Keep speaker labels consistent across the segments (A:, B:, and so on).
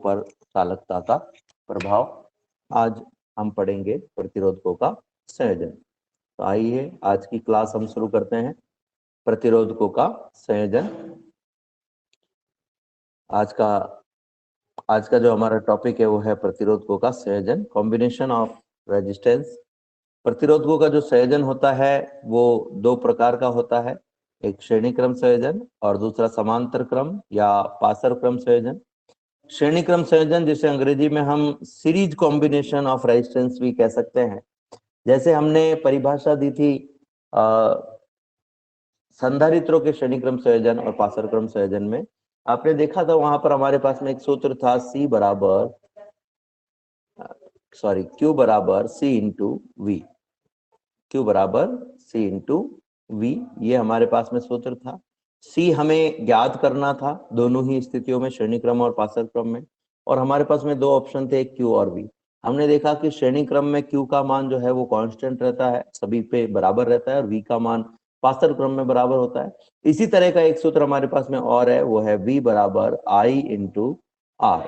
A: पर चालकता का प्रभाव। आज हम पढ़ेंगे प्रतिरोधकों का संयोजन। तो आइए आज की क्लास हम शुरू करते हैं। प्रतिरोधकों का संयोजन आज का जो हमारा टॉपिक है वो है प्रतिरोधकों का संयोजन, कॉम्बिनेशन ऑफ रेजिस्टेंस। प्रतिरोधकों का जो संयोजन होता है वो दो प्रकार का होता है, एक श्रेणी क्रम संयोजन और दूसरा समांतर क्रम या पासर क्रम संयोजन। श्रेणी क्रम संयोजन जिसे अंग्रेजी में हम सीरीज कॉम्बिनेशन ऑफ रेजिस्टेंस भी कह सकते हैं। जैसे हमने परिभाषा दी थी संधारित्रों के श्रेणी क्रम संयोजन और पासर क्रम संयोजन में, आपने देखा था वहां पर हमारे पास में एक सूत्र था Q बराबर C इंटू वी। Q बराबर C इंटू वी, ये हमारे पास में सूत्र था। C हमें ज्ञात करना था दोनों ही स्थितियों में, श्रेणी क्रम और पासर क्रम में, और हमारे पास में दो ऑप्शन थे, Q और V। हमने देखा कि श्रेणी क्रम में Q का मान जो है वो कांस्टेंट रहता है, सभी पे बराबर रहता है, और V का मान पासर क्रम में बराबर होता है। इसी तरह का एक सूत्र हमारे पास में और है, वो है V बराबर I इंटू R।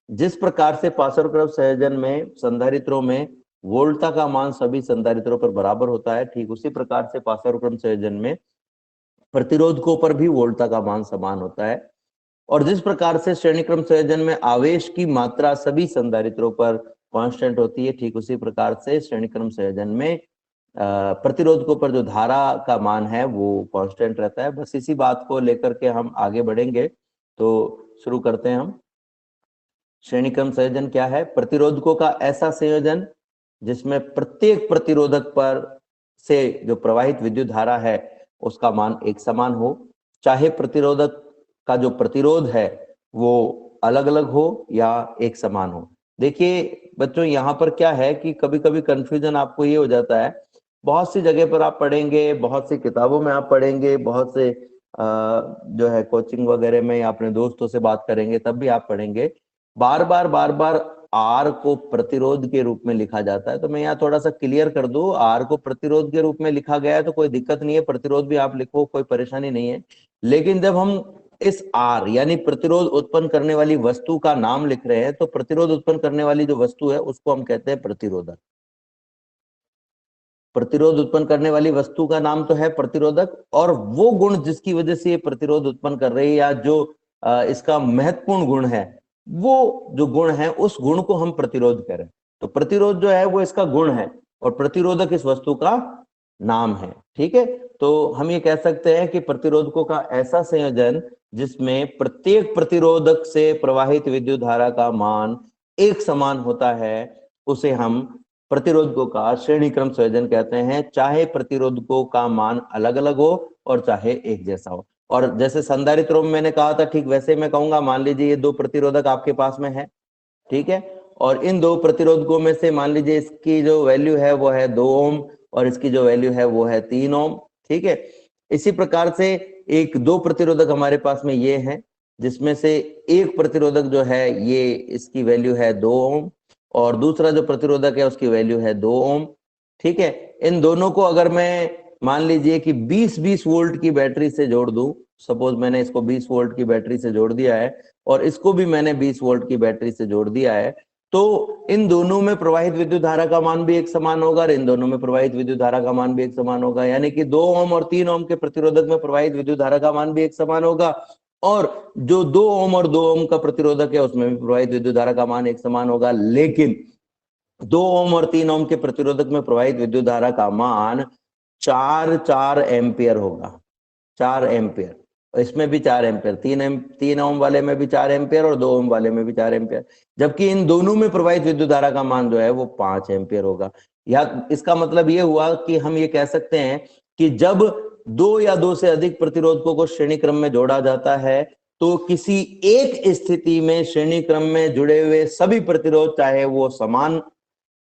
A: जिस प्रकार से पासर क्रम संयोजन में संधारित्रों में वोल्टता का मान सभी संधारित्रों पर बराबर होता है, ठीक उसी प्रकार से पासर क्रम संयोजन में प्रतिरोधकों पर भी वोल्टता का मान समान होता है। और जिस प्रकार से श्रेणी क्रम संयोजन में आवेश की मात्रा सभी संधारित्रों पर कांस्टेंट होती है, ठीक उसी प्रकार से श्रेणी क्रम संयोजन में प्रतिरोधकों पर जो धारा का मान है वो कांस्टेंट रहता है। बस इसी बात को लेकर के हम आगे बढ़ेंगे। तो शुरू करते हैं हम। श्रेणी क्रम संयोजन क्या है? प्रतिरोधकों का ऐसा संयोजन जिसमें प्रत्येक प्रतिरोधक पर से जो प्रवाहित विद्युत धारा है उसका मान एक समान हो, चाहे प्रतिरोधक का जो प्रतिरोध है वो अलग अलग हो या एक समान हो। देखिए बच्चों, यहाँ पर क्या है कि कभी कभी कंफ्यूजन आपको ये हो जाता है, बहुत सी जगह पर आप पढ़ेंगे, बहुत सी किताबों में आप पढ़ेंगे, बहुत से जो है कोचिंग वगैरह में या अपने दोस्तों से बात करेंगे तब भी आप पढ़ेंगे, बार बार आर को प्रतिरोध के रूप में लिखा जाता है। तो मैं यहाँ थोड़ा सा क्लियर कर दूं, आर को प्रतिरोध के रूप में लिखा गया है तो कोई दिक्कत नहीं है, प्रतिरोध भी आप लिखो, कोई परेशानी नहीं है। लेकिन जब हम इस आर यानी प्रतिरोध उत्पन्न करने वाली वस्तु का नाम लिख रहे हैं तो प्रतिरोध उत्पन्न करने वाली जो वस्तु है उसको हम कहते हैं प्रतिरोधक। प्रतिरोध उत्पन्न करने वाली वस्तु का नाम तो है प्रतिरोधक, और वो गुण जिसकी वजह से ये प्रतिरोध उत्पन्न कर रही है या जो इसका महत्वपूर्ण गुण है, वो जो गुण है उस गुण को हम प्रतिरोध करें। तो प्रतिरोध जो है वो इसका गुण है और प्रतिरोधक इस वस्तु का नाम है। ठीक है, तो हम ये कह सकते हैं कि प्रतिरोधकों का ऐसा संयोजन जिसमें प्रत्येक प्रतिरोधक से प्रवाहित विद्युत धारा का मान एक समान होता है उसे हम प्रतिरोधकों का श्रेणी क्रम संयोजन कहते हैं, चाहे प्रतिरोधकों का मान अलग अलग हो और चाहे एक जैसा हो। और जैसे संधारित्रों में मैंने कहा था, ठीक वैसे मैं कहूंगा, मान लीजिए ये दो प्रतिरोधक आपके पास में है, ठीक है, और इन दो प्रतिरोधकों में से मान लीजिए इसकी जो वैल्यू है वो है 2 ओम और इसकी जो वैल्यू है वो है 3 ओम। ठीक है, इसी प्रकार से एक दो प्रतिरोधक हमारे पास में ये है जिसमें से एक प्रतिरोधक जो है ये इसकी वैल्यू है 2 ओम और दूसरा जो प्रतिरोधक है उसकी वैल्यू है 2 ओम। ठीक है, इन दोनों को अगर मैं मान लीजिए कि 20-20 वोल्ट की बैटरी से जोड़ दूं, सपोज मैंने इसको 20 वोल्ट की बैटरी से जोड़ दिया है और इसको भी मैंने 20 वोल्ट की बैटरी से जोड़ दिया है, तो इन दोनों में प्रवाहित विद्युत धारा का मान भी एक समान होगा और इन दोनों में प्रवाहित विद्युत धारा का मान भी एक समान होगा। यानी कि 2 ओम और 3 ओम के प्रतिरोधक में प्रवाहित विद्युत धारा का मान भी एक समान होगा और जो 2 ओम और 2 ओम का प्रतिरोधक है उसमें भी प्रवाहित विद्युत धारा का मान एक समान होगा। लेकिन 2 ओम और 3 ओम के प्रतिरोधक में प्रवाहित विद्युत धारा का मान 4 एम्पियर होगा, 4 एम्पियर। इसमें भी 4 एम्पियर, 3 ओम वाले में भी 4 एम्पियर और 2 ओम वाले में भी 4 एम्पियर, जबकि इन दोनों में प्रवाहित विद्युत धारा का मान जो है वो 5 एम्पियर होगा। या इसका मतलब ये हुआ कि हम ये कह सकते हैं कि जब दो या दो से अधिक प्रतिरोधकों को श्रेणी क्रम में जोड़ा जाता है तो किसी एक स्थिति में श्रेणी क्रम में जुड़े हुए सभी प्रतिरोध, चाहे वो समान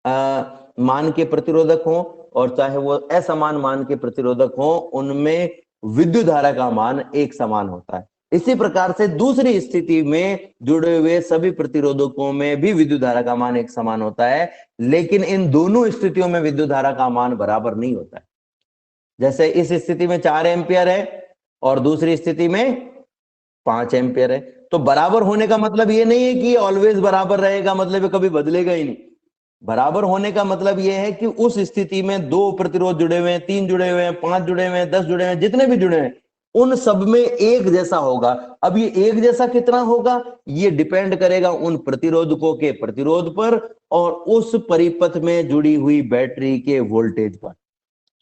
A: मान के प्रतिरोधक हो और चाहे वो असमान मान के प्रतिरोधक हो, उनमें विद्युत धारा का मान एक समान होता है। इसी प्रकार से दूसरी स्थिति में जुड़े हुए सभी प्रतिरोधकों में भी विद्युत धारा का मान एक समान होता है, लेकिन इन दोनों स्थितियों में विद्युत धारा का मान बराबर नहीं होता है। जैसे इस स्थिति में 4 एम्पियर है और दूसरी स्थिति में 5 एम्पियर है, तो बराबर होने का मतलब ये नहीं है कि ऑलवेज बराबर रहेगा, मतलब ये कभी बदलेगा ही नहीं। बराबर होने का मतलब ये है कि उस स्थिति में 2 प्रतिरोध जुड़े हुए हैं, 3 जुड़े हुए हैं, 5 जुड़े हुए हैं, 10 जुड़े हुए हैं, जितने भी जुड़े हैं उन सब में एक जैसा होगा। अब ये एक जैसा कितना होगा, ये डिपेंड करेगा उन प्रतिरोधकों के प्रतिरोध पर और उस परिपथ में जुड़ी हुई बैटरी के वोल्टेज पर।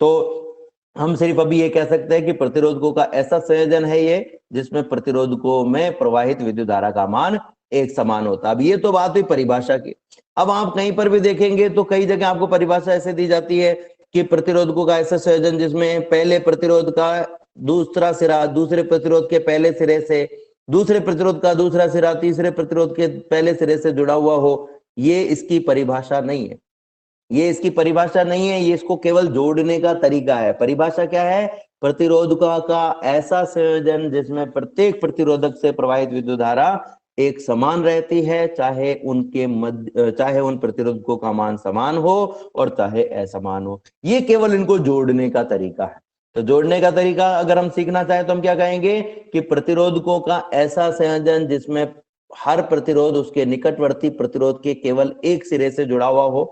A: तो हम सिर्फ अभी ये कह सकते हैं कि प्रतिरोधकों का ऐसा संयोजन है ये जिसमें प्रतिरोधकों में प्रवाहित विद्युत धारा का मान एक समान होता है। अब ये तो बात हुई परिभाषा की। अब आप कहीं पर भी देखेंगे तो कई जगह आपको परिभाषा ऐसे दी जाती है कि प्रतिरोधकों का ऐसा संयोजन जिसमें पहले प्रतिरोध का दूसरा सिरा दूसरे प्रतिरोध के पहले सिरे से, दूसरे प्रतिरोध का दूसरा सिरा तीसरे प्रतिरोध के पहले सिरे से जुड़ा हुआ हो। ये इसकी परिभाषा नहीं है, ये इसकी परिभाषा नहीं है, ये इसको केवल जोड़ने का तरीका है। परिभाषा क्या है, प्रतिरोधकों का ऐसा संयोजन जिसमें प्रत्येक प्रतिरोधक से प्रवाहित विद्युत धारा एक समान रहती है, चाहे उनके मध्य चाहे उन प्रतिरोधकों का मान समान हो और चाहे असमान हो। ये केवल इनको जोड़ने का तरीका है। तो जोड़ने का तरीका अगर हम सीखना चाहें तो हम क्या कहेंगे कि प्रतिरोधकों का ऐसा संयोजन जिसमें हर प्रतिरोध उसके निकटवर्ती प्रतिरोध के केवल एक सिरे से जुड़ा हुआ हो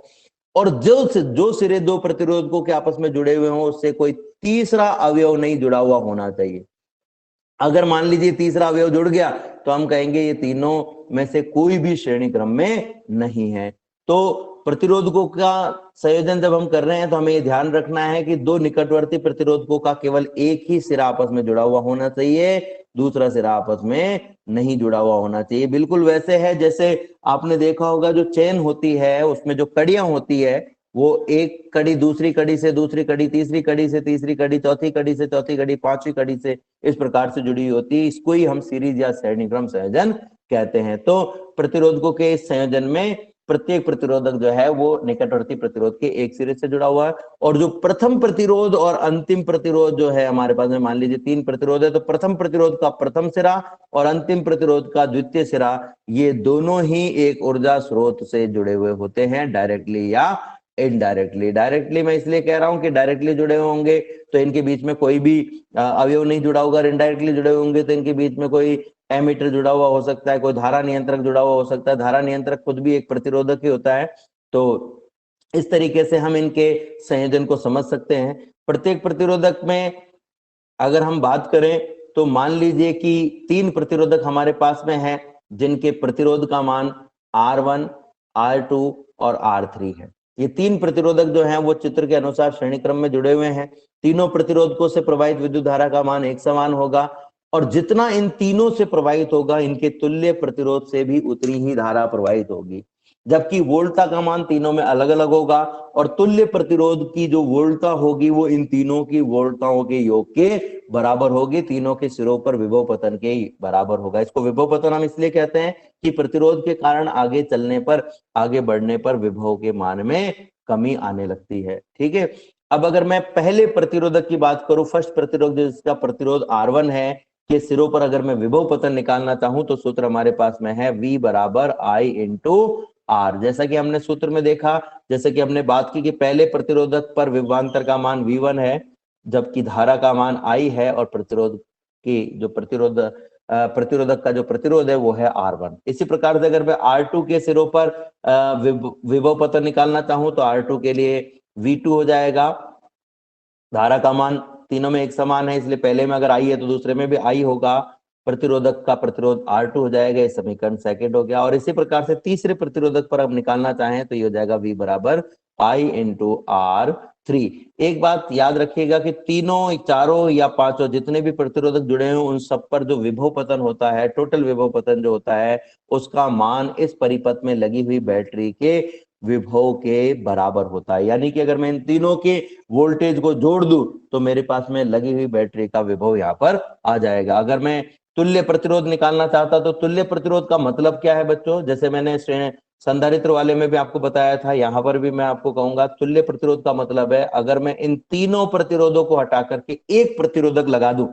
A: और जो सिरे 2 प्रतिरोधकों के आपस में जुड़े हुए हों उससे कोई तीसरा अवयव नहीं जुड़ा हुआ होना चाहिए। अगर मान लीजिए तीसरा अवयव जुड़ गया तो हम कहेंगे ये तीनों में से कोई भी श्रेणी क्रम में नहीं है। तो प्रतिरोधकों का संयोजन जब हम कर रहे हैं तो हमें ये ध्यान रखना है कि 2 निकटवर्ती प्रतिरोधकों का केवल एक ही सिरा आपस में जुड़ा हुआ होना चाहिए, दूसरा सिरा आपस में नहीं जुड़ा हुआ होना चाहिए। बिल्कुल वैसे है जैसे आपने देखा होगा जो चेन होती है उसमें जो कड़ियां होती है वो एक कड़ी दूसरी कड़ी से दूसरी कड़ी, तीसरी कड़ी से तीसरी कड़ी, चौथी कड़ी से चौथी कड़ी, पांचवी कड़ी से इस प्रकार से जुड़ी होती है। इसको ही हम सीरीज या श्रेणी क्रम संयोजन कहते हैं। तो प्रतिरोधकों के इस संयोजन में प्रत्येक प्रतिरोधक जो है वो निकटवर्ती प्रतिरोध के एक सिरे से जुड़ा हुआ है और जो प्रथम प्रतिरोध और अंतिम प्रतिरोध जो है हमारे पास में, मान लीजिए 3 प्रतिरोध है तो प्रथम प्रतिरोध का प्रथम सिरा और अंतिम प्रतिरोध का द्वितीय सिरा, ये दोनों ही एक ऊर्जा स्रोत से जुड़े हुए होते हैं, डायरेक्टली या इनडायरेक्टली। डायरेक्टली मैं इसलिए कह रहा हूं कि डायरेक्टली जुड़े हुए होंगे तो इनके बीच में कोई भी अवयव नहीं जुड़ा होगा, इनडायरेक्टली जुड़े होंगे तो इनके बीच में कोई एमीटर जुड़ा हुआ हो सकता है, कोई धारा नियंत्रक जुड़ा हुआ हो सकता है। धारा नियंत्रक खुद भी एक प्रतिरोधक ही होता है। तो इस तरीके से हम इनके संयोजन को समझ सकते हैं। प्रत्येक प्रतिरोधक में अगर हम बात करें तो मान लीजिए कि 3 प्रतिरोधक हमारे पास में है जिनके प्रतिरोध का मान R1, R2 और R3 है। ये 3 प्रतिरोधक जो हैं वो चित्र के अनुसार श्रेणी क्रम में जुड़े हुए हैं। तीनों प्रतिरोधकों से प्रवाहित विद्युत धारा का मान एक समान होगा और जितना इन तीनों से प्रवाहित होगा इनके तुल्य प्रतिरोध से भी उतनी ही धारा प्रवाहित होगी, जबकि वोल्टता का मान तीनों में अलग अलग होगा और तुल्य प्रतिरोध की जो वोल्टता होगी वो इन तीनों की वोल्टताओं के योग के बराबर होगी, तीनों के सिरों पर विभव पतन के बराबर होगा। इसको विभव पतन हम इसलिए कहते हैं कि प्रतिरोध के कारण आगे चलने पर, आगे बढ़ने पर विभव के मान में कमी आने लगती है। ठीक है। अब अगर मैं पहले प्रतिरोधक की बात करूं, फर्स्ट प्रतिरोधक जिसका प्रतिरोध R1 है, के सिरों पर अगर मैं विभव पतन निकालना चाहूं तो सूत्र हमारे पास में है V बराबर I इंटू R। जैसा कि हमने सूत्र में देखा, जैसे कि हमने बात की कि पहले प्रतिरोधक पर विभवांतर का मान V1 है जबकि धारा का मान I है और प्रतिरोध की जो प्रतिरोधक का जो प्रतिरोध है वो है R1। इसी प्रकार से अगर मैं R2 के सिरों पर विभव पतन निकालना चाहूं तो R2 के लिए V2 हो जाएगा। धारा का मान तीनों में एक समान है इसलिए पहले में अगर I है तो दूसरे में भी I होगा। प्रतिरोधक का प्रतिरोध R2 हो जाएगा, ये समीकरण सेकंड हो गया। और इसी प्रकार से तीसरे प्रतिरोधक पर हम निकालना चाहें तो ये हो जाएगा V बराबर I इंटू R3। एक बात याद रखिएगा कि तीनों, चारों या पांचों जितने भी प्रतिरोधक जुड़े हैं उन सब पर जो विभव पतन होता है, टोटल विभव पतन जो होता है उसका मान इस परिपथ में लगी हुई बैटरी के विभव के बराबर होता है। यानी कि अगर मैं इन तीनों के वोल्टेज को जोड़ दूं तो मेरे पास में लगी हुई बैटरी का विभव यहाँ पर आ जाएगा। अगर मैं तुल्य प्रतिरोध निकालना चाहता तो तुल्य प्रतिरोध का मतलब क्या है बच्चों, जैसे मैंने संधारित्र वाले में भी आपको बताया था, यहाँ पर भी मैं आपको कहूंगा तुल्य प्रतिरोध का मतलब है अगर मैं इन तीनों प्रतिरोधों को हटा करके एक प्रतिरोधक लगा दूं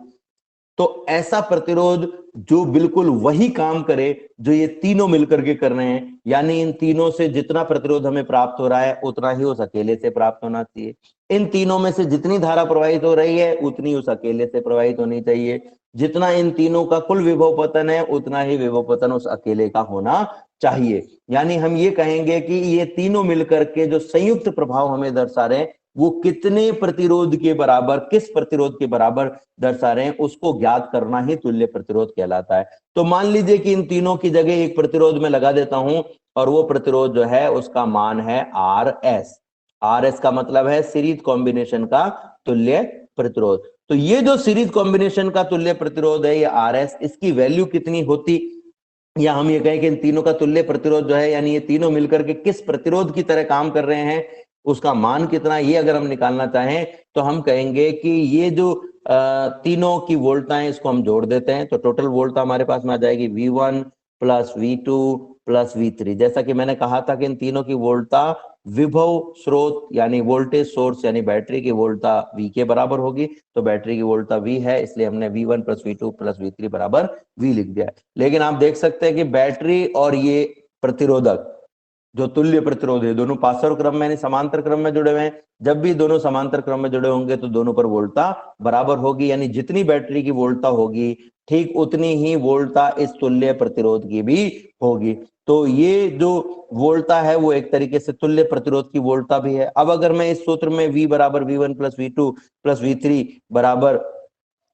A: तो ऐसा प्रतिरोध जो बिल्कुल वही काम करे जो ये तीनों मिलकर के कर रहे हैं। यानी इन तीनों से जितना प्रतिरोध हमें प्राप्त हो रहा है उतना ही उस अकेले से प्राप्त होना चाहिए। इन तीनों में से जितनी धारा प्रवाहित हो रही है उतनी उस अकेले से प्रवाहित होनी चाहिए। जितना इन तीनों का कुल विभव पतन है उतना ही विभव पतन उस अकेले का होना चाहिए। यानी हम ये कहेंगे कि ये तीनों मिलकर के जो संयुक्त प्रभाव हमें दर्शा रहे हैं वो कितने प्रतिरोध के बराबर, किस प्रतिरोध के बराबर दर्शा रहे हैं, उसको ज्ञात करना ही तुल्य प्रतिरोध कहलाता है। तो मान लीजिए कि इन तीनों की जगह एक प्रतिरोध में लगा देता हूं और वो प्रतिरोध जो है उसका मान है RS। RS का मतलब है सीरीज कॉम्बिनेशन का तुल्य प्रतिरोध। तो ये जो सीरीज कॉम्बिनेशन का तुल्य प्रतिरोध है ये RS, इसकी वैल्यू कितनी होती, या हम ये कहें कि इन तीनों का तुल्य प्रतिरोध जो है यानी ये तीनों मिलकर के किस प्रतिरोध की तरह काम कर रहे हैं, उसका मान कितना, ये अगर हम निकालना चाहें तो हम कहेंगे कि ये जो तीनों की वोल्टता है इसको हम जोड़ देते हैं। तो टोटल वोल्टता हमारे पास में आ जाएगी V1 plus V2 plus V3। जैसा कि मैंने कहा था कि इन तीनों की वोल्टता विभव स्रोत यानी वोल्टेज सोर्स यानी बैटरी की वोल्टता V के बराबर होगी। तो बैटरी की वोल्टता V है, इसलिए हमने V1 plus V2 plus V3 बराबर V लिख दिया है। लेकिन आप देख सकते हैं कि बैटरी और ये प्रतिरोधक जो तुल्य प्रतिरोध है दोनों पार्श्व क्रम में यानी समांतर क्रम में जुड़े हुए हैं। जब भी दोनों समांतर क्रम में जुड़े होंगे तो दोनों पर वोल्टता बराबर होगी, यानी जितनी बैटरी की वोल्टता होगी ठीक उतनी ही वोल्टता इस तुल्य प्रतिरोध की भी होगी। तो ये जो वोल्टता है वो एक तरीके से तुल्य प्रतिरोध की वोल्टता भी है। अब अगर मैं इस सूत्र में V बराबर V1 plus V2 plus V3 बराबर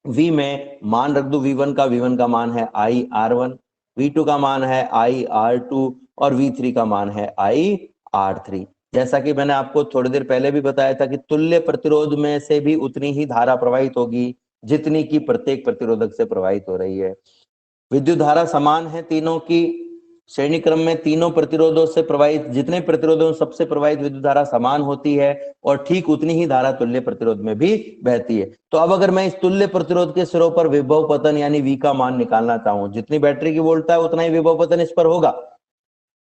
A: V में मान रख दू, V1 का मान है IR1, V2 का मान है IR2 और V3 का मान है IR3। जैसा कि मैंने आपको थोड़ी देर पहले भी बताया था कि तुल्य प्रतिरोध में से भी उतनी ही धारा प्रवाहित होगी जितनी की प्रत्येक प्रतिरोधक से प्रवाहित हो रही है। विद्युत धारा समान है तीनों की, श्रेणी क्रम में तीनों प्रतिरोधों से प्रवाहित, जितने प्रतिरोधों सबसे प्रवाहित विद्युत धारा समान होती है और ठीक उतनी ही धारा तुल्य प्रतिरोध में भी बहती है। तो अब अगर मैं इस तुल्य प्रतिरोध के सिरों पर विभव पतन यानी V का मान निकालना चाहूं, जितनी बैटरी की वोल्टता है उतना ही विभव पतन इस पर होगा।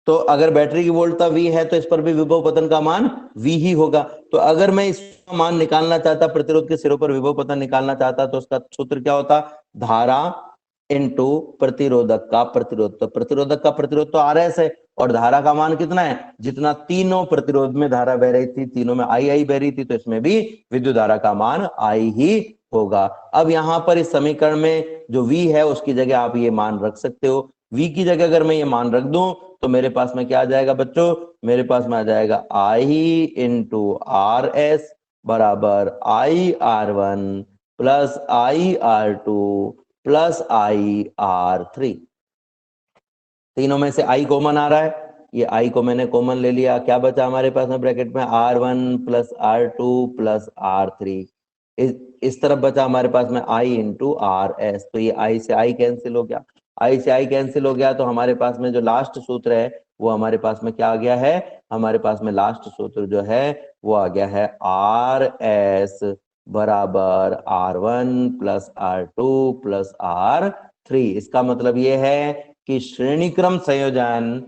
A: तो अगर बैटरी की वोल्टता V है तो इस पर भी विभव पतन का मान V ही होगा। तो अगर मैं इसका मान निकालना चाहता, प्रतिरोध के सिरों पर विभव पतन निकालना चाहता, तो उसका सूत्र क्या होता, धारा इनटू प्रतिरोधक का प्रतिरोध। तो प्रतिरोधक का प्रतिरोध तो RS है और धारा का मान कितना है, जितना तीनों प्रतिरोध में धारा बह रही थी, तीनों में I बह रही थी, तो इसमें भी विद्युत धारा का मान I ही होगा। अब यहां पर इस समीकरण में जो V है उसकी जगह आप ये मान रख सकते हो। V की जगह अगर मैं ये मान रख दूं तो मेरे पास में क्या आ जाएगा बच्चों, मेरे पास में आ जाएगा I इंटू RS बराबर IR1 plus IR2 plus IR3। तीनों में से I कॉमन आ रहा है, ये I को मैंने कॉमन ले लिया, क्या बचा हमारे पास में ब्रैकेट में R1 plus R2 plus R3। इस तरफ बचा हमारे पास में I इंटू RS। तो ये I से I कैंसिल हो गया, I से I कैंसिल हो गया, तो हमारे पास में जो लास्ट सूत्र है वो हमारे पास में क्या आ गया है, हमारे पास में लास्ट सूत्र जो है वो आ गया है RS बराबर R1 plus R2 plus R3। इसका मतलब ये है कि श्रेणी क्रम संयोजन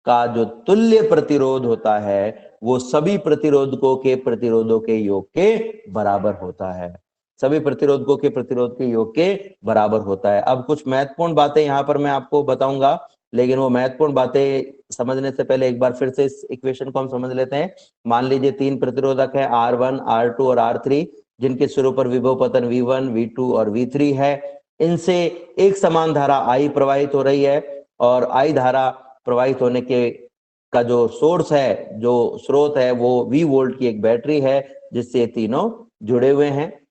A: का जो तुल्य प्रतिरोध होता है वो सभी प्रतिरोधकों के प्रतिरोधों के योग के बराबर होता है, सभी प्रतिरोधकों के प्रतिरोध के योग के बराबर होता है। अब कुछ महत्वपूर्ण बातें यहाँ पर मैं आपको बताऊंगा, लेकिन वो महत्वपूर्ण बातें समझने से पहले एक बार फिर से इस इक्वेशन को हम समझ लेते हैं। मान लीजिए तीन प्रतिरोधक है R1, R2 और R3, जिनके सिरों पर विभव पतन V1, V2 और V3 है। इनसे एक समान धारा I प्रवाहित हो रही है और I धारा प्रवाहित होने के का जो सोर्स है, जो स्रोत है, वो V वोल्ट की एक बैटरी है जिससे ये तीनों जुड़े हुए हैं।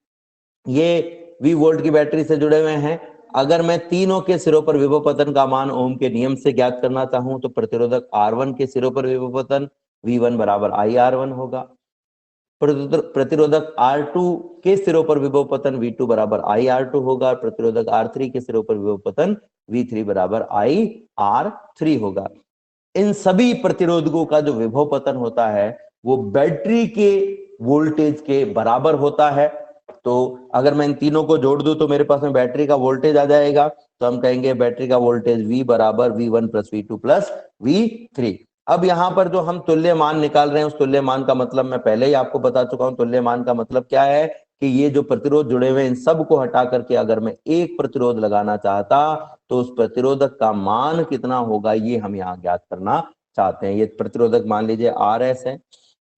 A: ये V वोल्ट की बैटरी से जुड़े हुए हैं। अगर मैं तीनों के सिरों पर विभव पतन का मान ओम के नियम से ज्ञात करना चाहूं तो प्रतिरोधक R1 के सिरों पर विभव पतन V1 बराबर IR1 होगा, प्रतिरोधक R2 के सिरों पर विभव पतन V2 बराबर IR2 होगा, प्रतिरोधक R3 के सिरों पर विभव पतन V3 बराबर IR3 होगा। इन सभी प्रतिरोधकों का जो विभव पतन होता है वो बैटरी के वोल्टेज के बराबर होता है। तो अगर मैं इन तीनों को जोड़ दूं तो मेरे पास में बैटरी का वोल्टेज आ जाएगा। तो हम कहेंगे बैटरी का वोल्टेज V बराबर V1 plus V2 plus V3। अब यहाँ पर जो हम तुल्य मान निकाल रहे हैं उस तुल्य मान का मतलब मैं पहले ही आपको बता चुका हूं। तुल्य मान का मतलब क्या है कि ये जो प्रतिरोध जुड़े हुए हैं इन सब को हटा करके अगर मैं एक प्रतिरोध लगाना चाहता तो उस प्रतिरोधक का मान कितना होगा ये हम यहाँ ज्ञात करना चाहते हैं। ये प्रतिरोधक मान लीजिए RS है,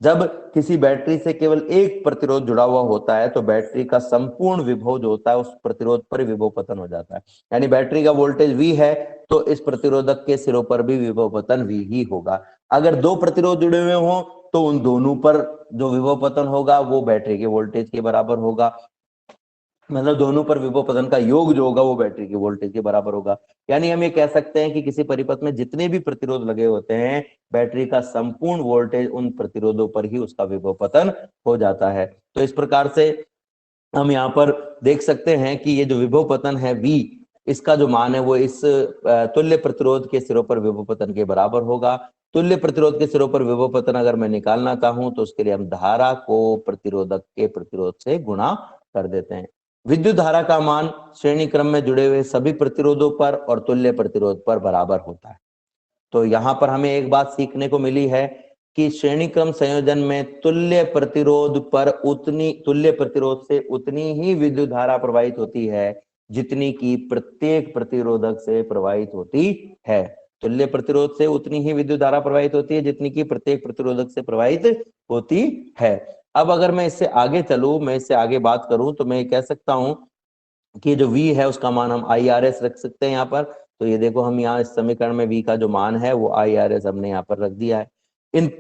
A: जब किसी बैटरी से केवल एक प्रतिरोध जुड़ा हुआ होता है तो बैटरी का संपूर्ण विभव जो होता है उस प्रतिरोध पर विभव पतन हो जाता है। यानी बैटरी का वोल्टेज V है तो इस प्रतिरोधक के सिरों पर भी विभव पतन V ही होगा। अगर दो प्रतिरोध जुड़े हुए हों तो उन दोनों पर जो विभव पतन होगा वो बैटरी के वोल्टेज के बराबर होगा। मतलब दोनों पर विभव पतन का योग जो होगा वो बैटरी के वोल्टेज के बराबर होगा। यानी हम ये कह सकते हैं कि किसी परिपथ में जितने भी प्रतिरोध लगे होते हैं बैटरी का संपूर्ण वोल्टेज उन प्रतिरोधों पर ही उसका विभव पतन हो जाता है। तो इस प्रकार से हम यहाँ पर देख सकते हैं कि ये जो विभव पतन है V, इसका जो मान है वो इस तुल्य प्रतिरोध के सिरों पर विभव पतन के बराबर होगा। तुल्य प्रतिरोध के सिरों पर विभव पतन अगर मैं निकालना चाहूं तो उसके लिए हम धारा को प्रतिरोधक के प्रतिरोध से गुणा कर देते हैं। विद्युत धारा का मान श्रेणी क्रम में जुड़े हुए सभी प्रतिरोधों पर और तुल्य प्रतिरोध पर बराबर होता है। तो यहाँ पर हमें एक बात सीखने को मिली है कि श्रेणी क्रम संयोजन में तुल्य प्रतिरोध पर तुल्य प्रतिरोध से उतनी ही विद्युत धारा प्रवाहित होती है जितनी की प्रत्येक प्रतिरोधक से प्रवाहित होती है। तुल्य प्रतिरोध से उतनी ही विद्युत धारा प्रवाहित होती है जितनी की प्रत्येक प्रतिरोधक से प्रवाहित होती है। अब अगर मैं इससे आगे चलूं, मैं इससे आगे बात करूं तो मैं कह सकता हूं कि जो V है उसका मान हम IRS रख सकते हैं यहाँ पर। तो ये देखो हम यहाँ इस समीकरण में V का जो मान है वो IRS हमने यहाँ पर रख दिया है। इन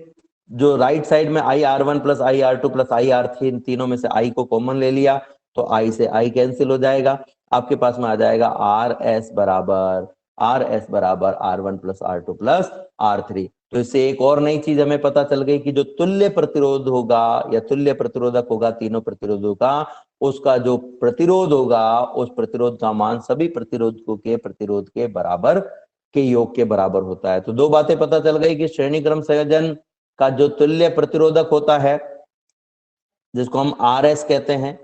A: जो राइट साइड में IR1 plus IR2 plus IR3 इन तीनों में से I को कॉमन ले लिया तो I से I कैंसिल हो जाएगा। आपके पास में आ जाएगा RS बराबर R1 plus R2 plus R3। तो इससे एक और नई चीज हमें पता चल गई कि जो तुल्य प्रतिरोध होगा या तुल्य प्रतिरोधक होगा तीनों प्रतिरोधों का, उसका जो प्रतिरोध होगा उस प्रतिरोध का मान सभी प्रतिरोधकों के प्रतिरोध के बराबर के योग के बराबर होता है। तो दो बातें पता चल गई कि श्रेणी क्रम संयोजन का जो तुल्य प्रतिरोधक होता है जिसको हम RS कहते हैं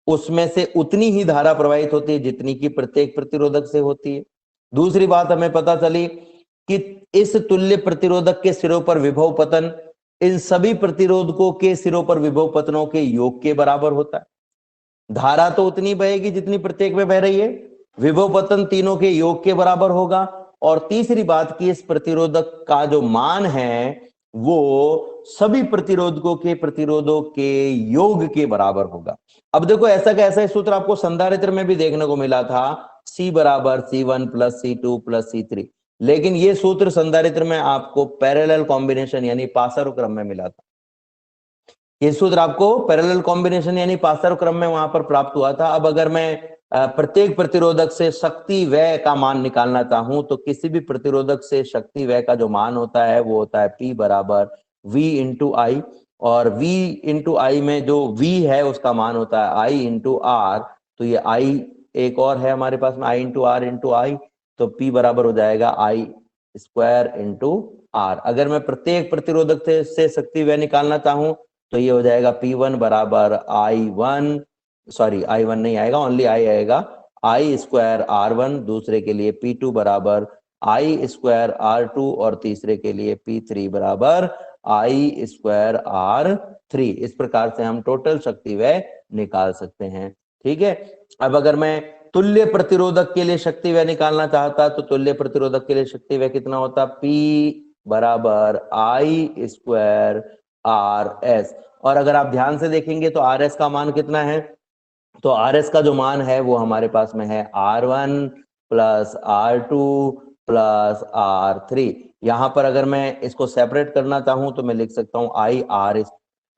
A: उसमें से उतनी ही धारा प्रवाहित होती है जितनी की प्रत्येक प्रतिरोधक से होती है। दूसरी बात हमें पता चली कि इस तुल्य प्रतिरोधक के सिरों पर विभव पतन इन सभी प्रतिरोधकों के सिरों पर विभव पतनों के योग के बराबर होता है। धारा तो उतनी बहेगी जितनी प्रत्येक में बह रही है, विभव पतन तीनों के योग के बराबर होगा। और तीसरी बात की इस प्रतिरोधक का जो मान है वो सभी प्रतिरोधकों के प्रतिरोधों के योग के बराबर होगा। अब देखो ऐसा का ऐसा सूत्र आपको संधारित्र में भी देखने को मिला था, C बराबर C1 plus C2 plus C3, लेकिन ये सूत्र संधारित्र में आपको पैरेलल कॉम्बिनेशन यानी पासर क्रम में मिला था। ये सूत्र आपको पैरेलल कॉम्बिनेशन यानी पासर क्रम में वहां पर प्राप्त हुआ था। अब अगर मैं प्रत्येक प्रतिरोधक से शक्ति व्यय का मान निकालना चाहूं तो किसी भी प्रतिरोधक से शक्ति व्यय का जो मान होता है वो होता है P बराबर V इंटू आई, और V इंटू आई में जो V है उसका मान होता है I इंटू R। तो ये I एक और है हमारे पास में I इंटू R इंटू आई, तो P बराबर हो जाएगा I स्क्वायर इंटू R। अगर मैं प्रत्येक प्रतिरोधक से शक्ति व्यय निकालना चाहूं तो ये हो जाएगा P1 बराबर I1, सॉरी I1 नहीं आएगा, ओनली I आएगा, I स्क्वायर R1, दूसरे के लिए P2 बराबर I स्क्वायर R2 और तीसरे के लिए P3 बराबर I स्क्वायर R3। इस प्रकार से हम टोटल शक्ति व्यय निकाल सकते हैं। ठीक है। अब अगर मैं तुल्य प्रतिरोधक के लिए शक्ति व्यय निकालना चाहता तो तुल्य प्रतिरोधक के लिए शक्ति व्यय कितना होता, P बराबर I स्क्वायर RS। और अगर आप ध्यान से देखेंगे तो RS का मान कितना है, तो RS का जो मान है वो हमारे पास में है R1 plus R2 plus R3। यहां पर अगर मैं इसको सेपरेट करना चाहूं तो मैं लिख सकता हूं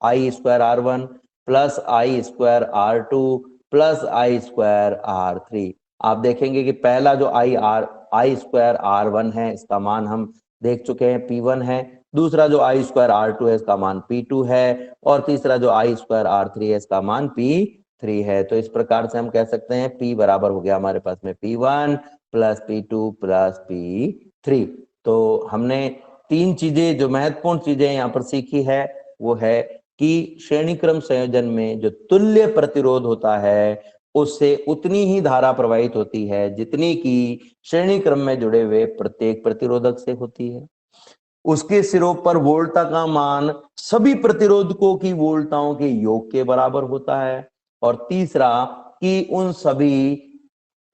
A: I square R1 plus I square R2 plus I square R3। आप देखेंगे कि पहला जो I स्क्वायर R1 है इसका मान हम देख चुके हैं P1 है, दूसरा जो I स्क्वायर R2 है इसका मान P2 है, और तीसरा जो I स्क्वायर R3 है इसका मान P3 है। तो इस प्रकार से हम कह सकते हैं P बराबर हो गया हमारे पास में P1 plus P2 plus P3। तो हमने तीन चीजें जो महत्वपूर्ण चीजें यहाँ पर सीखी है वो है कि श्रेणी क्रम संयोजन में जो तुल्य प्रतिरोध होता है उससे उतनी ही धारा प्रवाहित होती है जितनी की श्रेणी क्रम में जुड़े हुए प्रत्येक प्रतिरोधक से होती है। उसके सिरों पर वोल्टा का मान सभी प्रतिरोधकों की वोल्टाओं के योग के बराबर होता है। और तीसरा कि उन सभी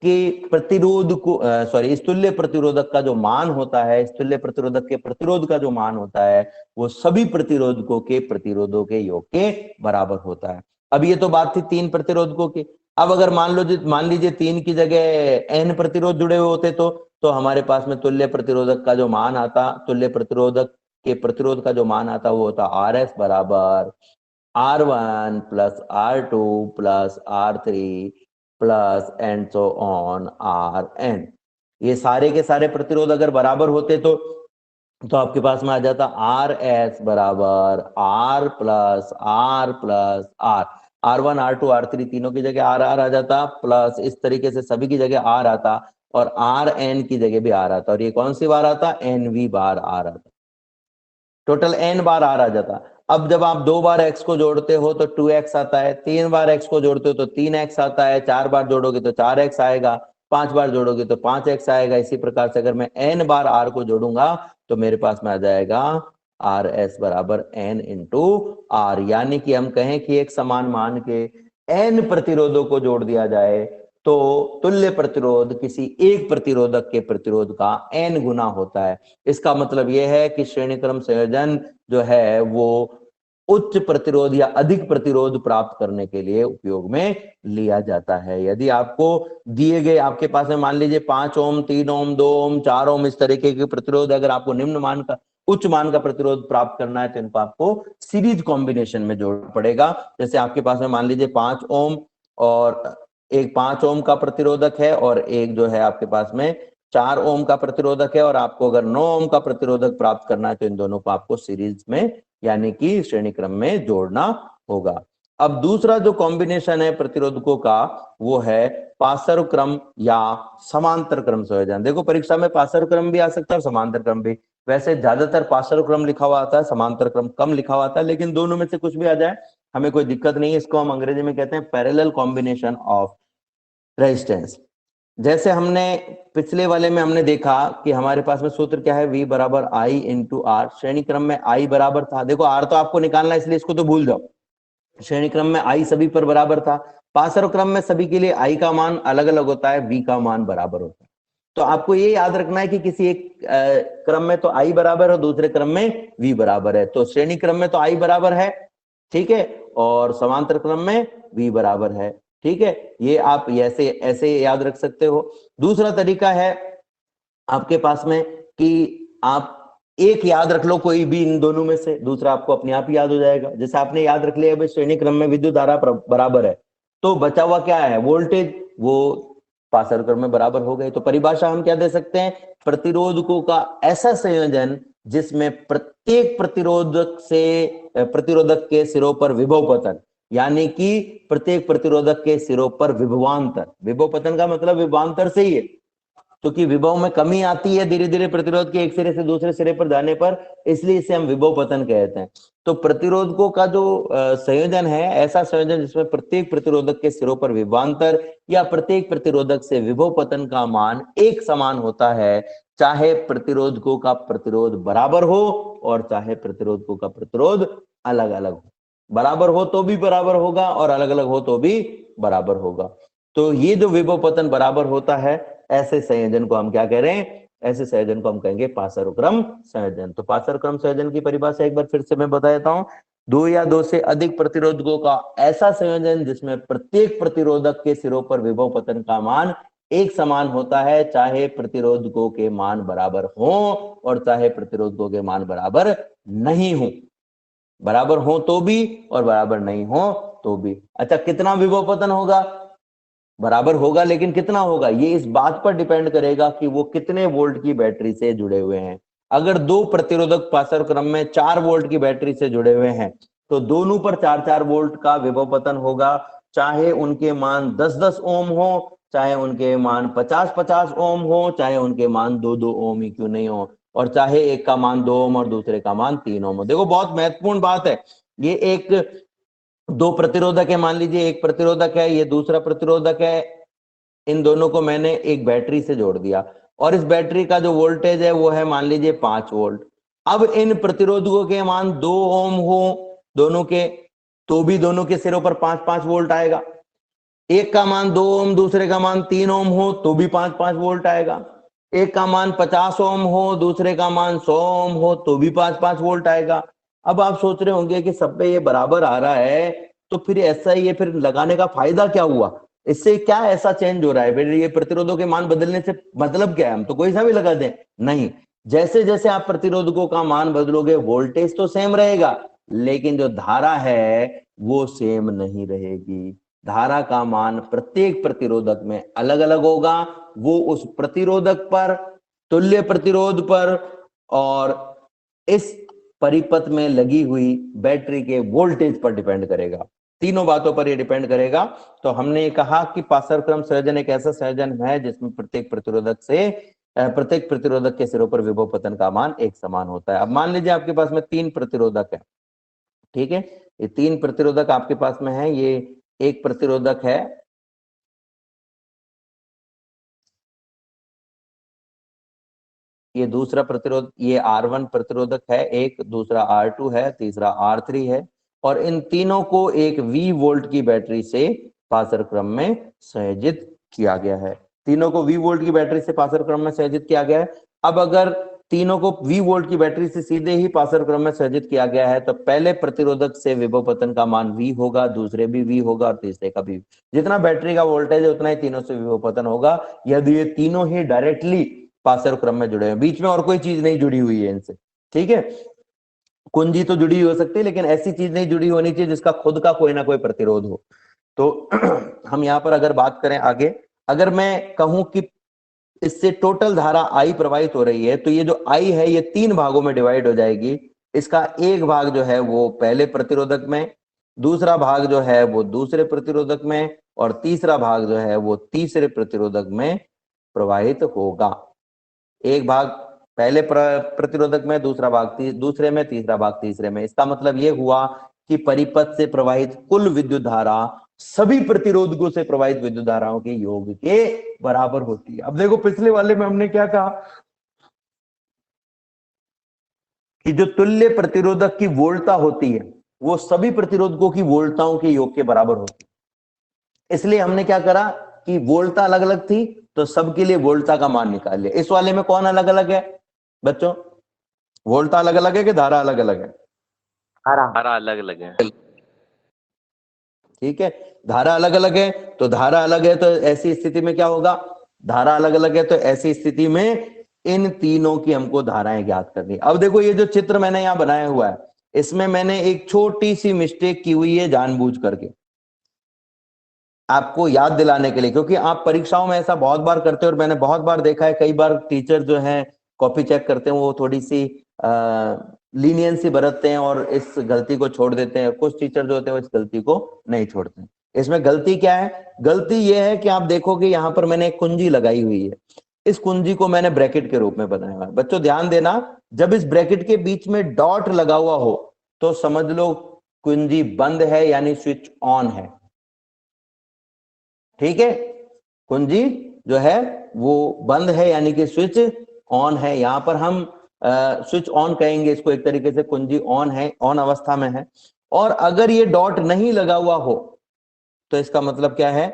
A: के प्रतिरोध को इस तुल्य प्रतिरोधक का जो मान होता है, इस तुल्य प्रतिरोधक के प्रतिरोध का जो मान होता है, वो सभी प्रतिरोधकों के प्रतिरोधों के योग के बराबर होता है। अब ये तो बात थी 3 प्रतिरोधकों की। अब अगर मान लीजिए 3 की जगह n प्रतिरोध जुड़े हुए होते तो हमारे पास में तुल्य प्रतिरोधक का जो मान आता, तुल्य प्रतिरोधक के प्रतिरोध का जो मान आता वो होता RS बराबर R1 plus R2 plus R3 plus and so on Rn। ये सारे के सारे प्रतिरोध अगर बराबर होते तो आपके पास में आ जाता RS बराबर R plus R R1 R2 R3 तीनों की जगह R आ जाता, प्लस इस तरीके से सभी की जगह R आता और Rn की जगह भी R आता, और ये कौन सी बार आता, NV बार R आता, टोटल n बार R आ जाता। अब जब आप 2 बार x को जोड़ते हो तो 2x आता है, 3 बार x को जोड़ते हो तो 3x आता है, 4 बार जोड़ोगे तो 4x आएगा, 5 बार जोड़ोगे तो 5x आएगा। इसी प्रकार से अगर मैं n बार r को जोड़ूंगा तो मेरे पास में आ जाएगा RS बराबर n इंटू R। यानी कि हम कहें कि एक समान मान के n प्रतिरोधों को जोड़ दिया जाए तो तुल्य प्रतिरोध किसी एक प्रतिरोधक के प्रतिरोध का n गुना होता है। इसका मतलब यह है कि श्रेणी क्रम संयोजन जो है वो उच्च प्रतिरोध या अधिक प्रतिरोध प्राप्त करने के लिए उपयोग में लिया जाता है। यदि आपको दिए गए, आपके पास में मान लीजिए 5 ओम, 3 ओम, 2 ओम, 4 ओम इस तरीके के प्रतिरोध, अगर आपको निम्न मान का उच्च मान का प्रतिरोध प्राप्त करना है तो इनको आपको सीरीज कॉम्बिनेशन में जोड़ना पड़ेगा। जैसे आपके पास में मान लीजिए 5 ओम और एक 5 ओम का प्रतिरोधक है और एक जो है आपके पास में 4 ओम का प्रतिरोधक है, और आपको अगर 9 ओम का प्रतिरोधक प्राप्त करना है तो इन दोनों को आपको सीरीज में यानी कि श्रेणी क्रम में जोड़ना होगा। अब दूसरा जो कॉम्बिनेशन है प्रतिरोधकों का वो है पार्श्व क्रम या समांतर क्रम संयोजन। देखो परीक्षा में पार्श्व क्रम भी आ सकता है और समांतर क्रम भी। वैसे ज्यादातर पार्श्व क्रम लिखा हुआ आता है, समांतर क्रम कम लिखा हुआ आता है, लेकिन दोनों में से कुछ भी आ जाए हमें कोई दिक्कत नहीं है। इसको हम अंग्रेजी में कहते हैं पैरेलल कॉम्बिनेशन ऑफ रेजिस्टेंस। जैसे हमने पिछले वाले में हमने देखा कि हमारे पास में सूत्र क्या है, V बराबर I इंटू आर। श्रेणी क्रम में I बराबर था, देखो R तो आपको निकालना है इसलिए इसको तो भूल जाओ। श्रेणी क्रम में I सभी पर बराबर था, पार्श्व क्रम में सभी के लिए I का मान अलग अलग होता है, V का मान बराबर होता है। तो आपको ये याद रखना है कि किसी एक क्रम में तो I बराबर है और दूसरे क्रम में V बराबर है। तो श्रेणी क्रम में तो I बराबर है, ठीक है, और समांतर क्रम में V बराबर है, ठीक है। ये आप ऐसे ऐसे याद रख सकते हो। दूसरा तरीका है आपके पास में कि आप एक याद रख लो कोई भी इन दोनों में से, दूसरा आपको अपने आप ही याद हो जाएगा। जैसे आपने याद रख लिया भाई श्रेणी क्रम में विद्युत धारा बराबर है, तो बचा हुआ क्या है, वोल्टेज, वो पार्श्व क्रम में बराबर हो गए। तो परिभाषा हम क्या दे सकते हैं, प्रतिरोधकों का ऐसा संयोजन जिसमें प्रत्येक प्रतिरोधक के सिरों पर विभव पतन, यानी कि प्रत्येक प्रतिरोधक के सिरों पर विभवांतर, विभव पतन का मतलब विभवांतर से ही है, क्योंकि विभव में कमी आती है धीरे धीरे प्रतिरोध के एक सिरे से दूसरे सिरे पर जाने पर, इसलिए इसे हम विभव पतन कहते हैं। तो प्रतिरोधकों का जो संयोजन है, ऐसा संयोजन जिसमें प्रत्येक प्रतिरोधक के सिरों पर विभवांतर या प्रत्येक प्रतिरोधक से विभव पतन का मान एक समान होता है, चाहे प्रतिरोधकों का प्रतिरोध बराबर हो और चाहे प्रतिरोधकों का प्रतिरोध अलग अलग हो। बराबर हो तो भी बराबर होगा और अलग अलग हो तो भी बराबर होगा। तो ये जो विभव पतन बराबर होता है, ऐसे संयोजन को हम क्या कह रहे हैं, ऐसे संयोजन को हम कहेंगे पार्श्व क्रम संयोजन। तो पार्श्व क्रम संयोजन की परिभाषा एक बार फिर से मैं बता देता हूं, 2 या 2 से अधिक प्रतिरोधकों का ऐसा संयोजन जिसमें प्रत्येक प्रतिरोधक के सिरों पर विभव पतन का मान एक समान होता है, चाहे प्रतिरोधकों के मान बराबर हो और चाहे प्रतिरोधकों के मान बराबर नहीं हो। बराबर हो तो भी और बराबर नहीं हो तो भी। अच्छा, कितना विभव पतन होगा, बराबर होगा, लेकिन कितना होगा ये इस बात पर डिपेंड करेगा कि वो कितने वोल्ट की बैटरी से जुड़े हुए हैं। अगर 2 प्रतिरोधक पार्श्व क्रम में 4 वोल्ट की बैटरी से जुड़े हुए हैं तो दोनों पर 4-4 वोल्ट का विभव पतन होगा, चाहे उनके मान 10-10 ओम हो, चाहे उनके मान 50-50 ओम हो, चाहे उनके मान 2-2 ओम ही क्यों नहीं हो, और चाहे एक का मान 2 ओम और दूसरे का मान 3 ओम हो। देखो बहुत महत्वपूर्ण बात है, ये एक 2 प्रतिरोधक है, मान लीजिए एक प्रतिरोधक है, ये दूसरा प्रतिरोधक है, इन दोनों को मैंने एक बैटरी से जोड़ दिया और इस बैटरी का जो वोल्टेज है वो है मान लीजिए 5 वोल्ट। अब इन प्रतिरोधकों के मान 2 ओम हो दोनों के, तो भी दोनों के सिरों पर 5-5 वोल्ट आएगा। एक का मान 2 ओम दूसरे का मान 3 ओम हो तो भी 5-5 वोल्ट आएगा। एक का मान 50 ओम हो दूसरे का मान 100 ओम हो तो भी 5-5 वोल्ट आएगा। अब आप सोच रहे होंगे कि सब पे ये बराबर आ रहा है तो फिर ऐसा ये फिर लगाने का फायदा क्या हुआ, इससे क्या ऐसा चेंज हो रहा है, फिर ये प्रतिरोधों के मान बदलने से मतलब क्या है, हम तो कोई सा भी लगा दें। नहीं, जैसे जैसे आप प्रतिरोधकों का मान बदलोगे वोल्टेज तो सेम रहेगा लेकिन जो धारा है वो सेम नहीं रहेगी। धारा का मान प्रत्येक प्रतिरोधक में अलग अलग होगा, वो उस प्रतिरोधक पर, तुल्य प्रतिरोध पर और इस परिपथ में लगी हुई बैटरी के वोल्टेज पर डिपेंड करेगा। तीनों बातों पर ये डिपेंड करेगा। तो हमने ये कहा कि पासरक्रम संयोजन एक ऐसा संयोजन है जिसमें प्रत्येक प्रतिरोधक के सिरों पर विभव पतन का मान एक समान होता है। अब मान लीजिए आपके पास में 3 प्रतिरोधक है, ठीक है, ये 3 प्रतिरोधक आपके पास में है। ये एक प्रतिरोधक है, ये दूसरा प्रतिरोध, ये R1 प्रतिरोधक है एक, दूसरा R2 है, तीसरा R3 है और इन तीनों को एक V वोल्ट की बैटरी से पासर क्रम में संयोजित किया गया है। तीनों को V वोल्ट की बैटरी से पासर क्रम में संयोजित किया गया है। अब अगर तीनों को V वोल्ट की बैटरी से सीधे ही पासर क्रम में संयोजित किया गया है तो पहले प्रतिरोधक से विभव पतन का मान V होगा, दूसरे भी V होगा और तीसरे का भी। जितना बैटरी का वोल्टेज है उतना ही तीनों से विभव पतन होगा यदि ये तीनों ही डायरेक्टली पासर क्रम में जुड़े हैं, बीच में और कोई चीज नहीं जुड़ी हुई है इनसे, ठीक है। कुंजी तो जुड़ी हो सकती है लेकिन ऐसी चीज नहीं जुड़ी होनी चाहिए जिसका खुद का कोई ना कोई प्रतिरोध हो। तो हम यहाँ पर अगर बात करें आगे, अगर मैं कहूं कि इससे टोटल धारा I प्रवाहित हो रही है तो ये जो I है ये 3 भागों में डिवाइड हो जाएगी। इसका एक भाग जो है वो पहले प्रतिरोधक में, दूसरा भाग जो है वो दूसरे प्रतिरोधक में और तीसरा भाग जो है वो तीसरे प्रतिरोधक में प्रवाहित होगा। एक भाग पहले प्रतिरोधक में, दूसरा भाग दूसरे में, तीसरा भाग तीसरे में। इसका मतलब ये हुआ कि परिपथ से प्रवाहित कुल विद्युत धारा सभी प्रतिरोधकों से प्रवाहित विद्युत धाराओं के योग के बराबर होती है। अब देखो पिछले वाले में हमने क्या कहा कि जो तुल्य प्रतिरोधक की वोल्टता होती है वो सभी प्रतिरोधकों की वोल्टताओं के योग के बराबर होती है। इसलिए हमने क्या करा कि वोल्टता अलग अलग थी तो सबके लिए वोल्टता का मान निकाल लिया। इस वाले में कौन अलग अलग है बच्चों, वोल्टता अलग अलग है कि धारा अलग अलग है?
B: धारा अलग अलग है।
A: ठीक है, धारा अलग अलग है तो धारा अलग है तो ऐसी स्थिति में क्या होगा, धारा अलग अलग है तो ऐसी स्थिति में इन तीनों की हमको धाराएं ज्ञात करनी। अब देखो ये जो चित्र मैंने यहां बनाया हुआ है इसमें मैंने एक छोटी सी मिस्टेक की हुई है जानबूझ करके आपको याद दिलाने के लिए, क्योंकि आप परीक्षाओं में ऐसा बहुत बार करते हो और मैंने बहुत बार देखा है, कई बार टीचर जो हैं कॉपी चेक करते हैं वो थोड़ी सी लीनियंसी बरतते हैं और इस गलती को छोड़ देते हैं। कुछ टीचर जो होते हैं वो इस गलती को नहीं छोड़ते हैं। इसमें गलती क्या है, गलती ये है कि आप देखोगे यहाँ पर मैंने एक कुंजी लगाई हुई है, इस कुंजी को मैंने ब्रैकेट के रूप में बनाया हुआ है। बच्चों ध्यान देना, जब इस ब्रैकेट के बीच में डॉट लगा हुआ हो तो समझ लो कुंजी बंद है यानी स्विच ऑन है, ठीक है। कुंजी जो है वो बंद है यानी कि स्विच ऑन है। यहां पर हम स्विच ऑन कहेंगे इसको, एक तरीके से कुंजी ऑन है, ऑन अवस्था में है। और अगर ये डॉट नहीं लगा हुआ हो तो इसका मतलब क्या है,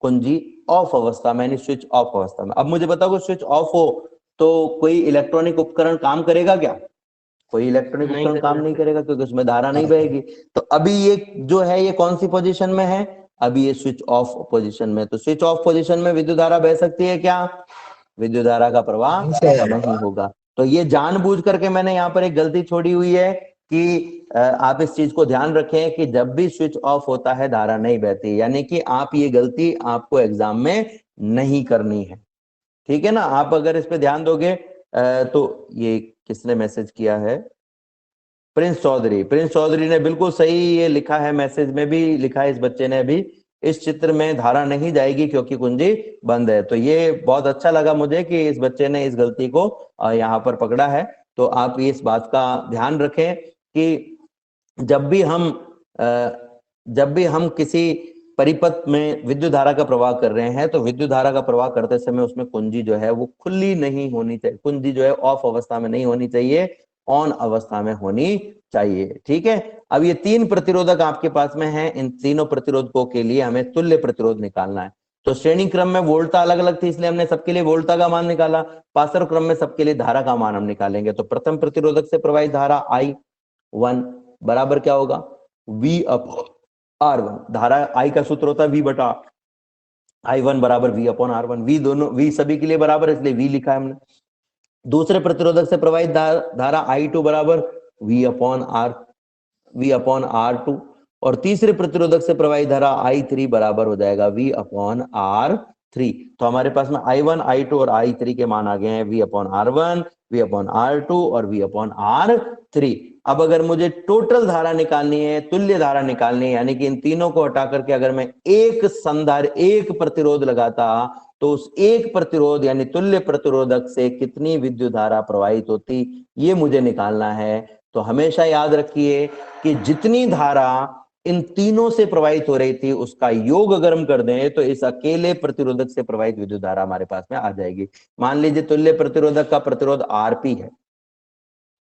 A: कुंजी ऑफ अवस्था में यानी स्विच ऑफ अवस्था में। अब मुझे बताओ स्विच ऑफ हो तो कोई इलेक्ट्रॉनिक उपकरण काम करेगा क्या? कोई इलेक्ट्रॉनिक उपकरण काम नहीं करेगा क्योंकि उसमें धारा नहीं बहेगी। तो अभी ये जो है ये कौन सी पोजीशन में है, अभी ये स्विच ऑफ पोजीशन में। तो स्विच ऑफ पोजीशन में विद्युत धारा बह सकती है क्या? विद्युत धारा का प्रवाह नहीं होगा। तो ये जानबूझ करके मैंने यहाँ पर एक गलती छोड़ी हुई है कि आप इस चीज को ध्यान रखें कि जब भी स्विच ऑफ होता है धारा नहीं बहती, यानी कि आप ये गलती आपको एग्जाम में नहीं करनी है, ठीक है ना। आप अगर इस पे ध्यान दोगे तो ये किसने मैसेज किया है, प्रिंस चौधरी, प्रिंस चौधरी ने बिल्कुल सही ये लिखा है, मैसेज में भी लिखा है इस बच्चे ने भी, इस चित्र में धारा नहीं जाएगी क्योंकि कुंजी बंद है। तो ये बहुत अच्छा लगा मुझे कि इस बच्चे ने इस गलती को यहाँ पर पकड़ा है। तो आप इस बात का ध्यान रखें कि जब भी हम किसी परिपथ में विद्युत धारा का प्रवाह कर रहे हैं तो विद्युत धारा का प्रवाह करते समय उसमें कुंजी जो है वो खुली नहीं होनी चाहिए, कुंजी जो है ऑफ अवस्था में नहीं होनी चाहिए, ऑन अवस्था में होनी चाहिए, ठीक है। अब ये 3 प्रतिरोधक आपके पास में है, इन तीनों प्रतिरोधकों के लिए हमें तुल्य प्रतिरोध निकालना है। तो श्रेणी क्रम में वोल्टता अलग अलग थी, इसलिए हमने सबके लिए वोल्टता का मान निकाला। पासर क्रम में सबके लिए धारा का मान हम निकालेंगे। तो प्रथम प्रतिरोधक से प्रवाहित धारा I1 बराबर क्या होगा, V/R1। धारा I का सूत्र होता है V/I1 बराबर V/R1। V दोनों, V सभी के लिए बराबर है, इसलिए V लिखा है हमने। दूसरे प्रतिरोधक से प्रवाहित धारा I2 बराबर V/R2। और तीसरे प्रतिरोधक से प्रवाहित धारा I3 बराबर हो जाएगा V/R3। तो हमारे पास में I1, I2 और I3 के मान आ गए हैं V/R1, V/R2 और V/R3। अब अगर मुझे टोटल धारा निकालनी है, तुल्य धारा निकालनी है, यानी कि इन तीनों को हटा करके अगर मैं एक प्रतिरोध लगाता, तो उस एक प्रतिरोध यानी तुल्य प्रतिरोधक से कितनी विद्युत धारा प्रवाहित होती, ये मुझे निकालना है। तो हमेशा याद रखिए कि जितनी धारा इन तीनों से प्रवाहित हो रही थी उसका योग अगर हम कर दें तो इस अकेले प्रतिरोधक से प्रवाहित विद्युत धारा हमारे पास में आ जाएगी। मान लीजिए तुल्य प्रतिरोधक का प्रतिरोध Rp है,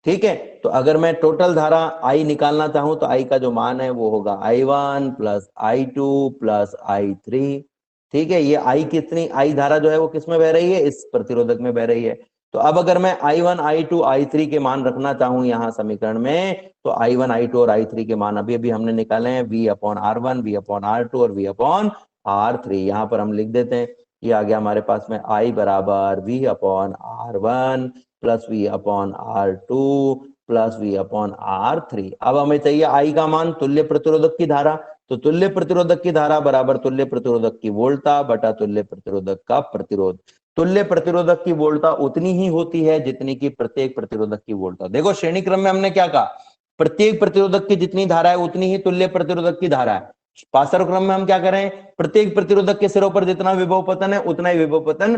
A: ठीक है। तो अगर मैं टोटल धारा I निकालना चाहूं तो I का जो मान है वो होगा I1 plus I2 plus I3, ठीक है। ये I कितनी, I धारा जो है वो किस में बह रही है, इस प्रतिरोधक में बह रही है। तो अब अगर मैं I1, I2, I3 के मान रखना चाहूं यहां समीकरण में, तो I1, I2 और I3 के मान अभी हमने निकाले हैं V/R1, V/R2 और V/R3। यहां पर हम लिख देते हैं, ये आ गया हमारे पास में I बराबर V/R1 plus V/R2 plus V/R3। अब हमें चाहिए I का मान, तुल्य प्रतिरोधक की धारा। तो तुल्य प्रतिरोधक की धारा बराबर तुल्य प्रतिरोधक की वोल्टता बटा तुल्य प्रतिरोधक का प्रतिरोध। तुल्य प्रतिरोधक की वोल्टता उतनी ही होती है जितनी की प्रत्येक प्रतिरोधक की वोल्टता। देखो श्रेणी क्रम में हमने क्या कहा, प्रत्येक प्रतिरोधक की जितनी धारा है उतनी ही तुल्य प्रतिरोधक की धारा है। पासर क्रम में हम क्या करें, प्रत्येक प्रतिरोधक के सिरों पर जितना विभव पतन है उतना ही विभव पतन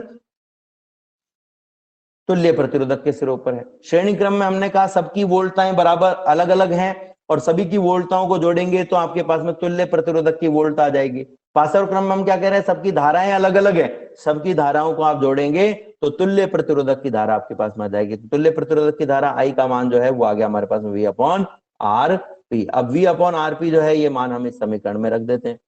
A: तुल्य प्रतिरोधक के सिरों पर है। श्रेणी क्रम में हमने कहा सबकी वोल्टताएं बराबर अलग अलग हैं और सभी की वोल्टताओं को जोड़ेंगे तो आपके पास में तुल्य प्रतिरोधक की वोल्टता आ जाएगी। पासर क्रम में हम क्या कह रहे हैं, सबकी धाराएं अलग अलग है, सबकी धाराओं को आप जोड़ेंगे तो तुल्य प्रतिरोधक की धारा आपके पास में आ जाएगी। तो तुल्य प्रतिरोधक की धारा I का मान जो है वो आ गया हमारे पास में V/RP। अब V/RP जो है ये मान हम इस समीकरण में रख देते हैं।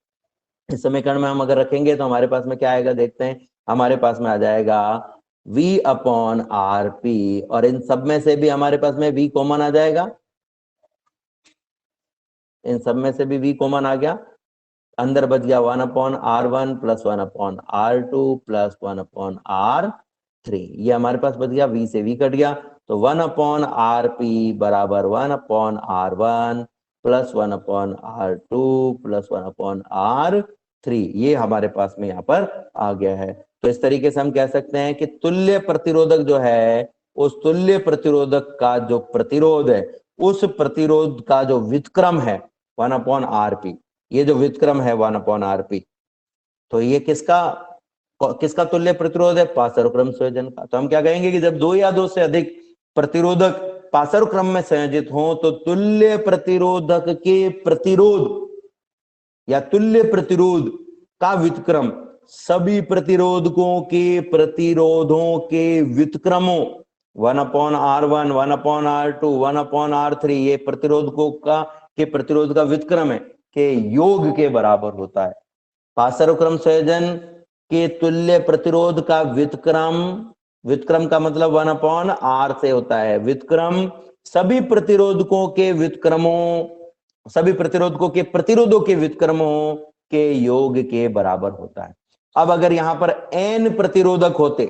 A: इस समीकरण में हम अगर रखेंगे तो हमारे पास में क्या आएगा, देखते हैं। हमारे पास में आ जाएगा V/RP और इन सब में से भी हमारे पास में V कॉमन आ जाएगा, इन सब में से भी V कॉमन आ गया। अंदर बच गया 1/R1 plus 1/R2 plus 1/R3। ये हमारे पास बच गया, V से V कट गया। तो 1/RP बराबर 1/R1 plus 1/R2 plus 1/R3। ये हमारे पास में यहाँ पर आ गया है। तो इस तरीके से हम कह सकते हैं कि तुल्य प्रतिरोधक जो है, उस तुल्य प्रतिरोधक का जो प्रतिरोध है, उस प्रतिरोध का जो व्युत्क्रम है 1/RP, ये जो व्युत्क्रम है 1/RP, तो ये किसका तुल्य प्रतिरोध है, पासर क्रम संयोजन का। तो हम क्या कहेंगे कि जब दो या दो से अधिक प्रतिरोधक पासर क्रम में संयोजित हो तो तुल्य प्रतिरोधक के प्रतिरोध या तुल्य प्रतिरोध का व्युत्क्रम सभी प्रतिरोधकों के प्रतिरोधों के व्युत्क्रमों 1/R1, 1/R2, 1/R3, ये प्रतिरोधकों का के प्रतिरोध का व्युत्क्रम है के योग के बराबर होता है। पासर क्रम संयोजन के तुल्य प्रतिरोध का व्युत्क्रम, व्युत्क्रम का मतलब 1/R से होता है। व्युत्क्रम सभी प्रतिरोधकों के व्युत्क्रमों, सभी प्रतिरोधकों के प्रतिरोधों के व्युत्क्रमों के योग के बराबर होता है। अब अगर यहां पर n प्रतिरोधक होते,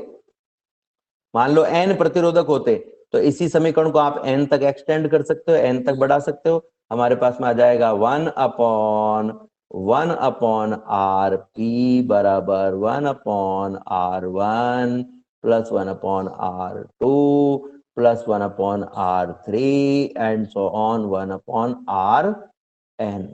A: मान लो n प्रतिरोधक होते, तो इसी समीकरण को आप n तक एक्सटेंड कर सकते हो, n तक बढ़ा सकते हो। हमारे पास में आ जाएगा 1/RP बराबर 1/R1 plus 1/R2 plus 1/R3 and so on 1/RN।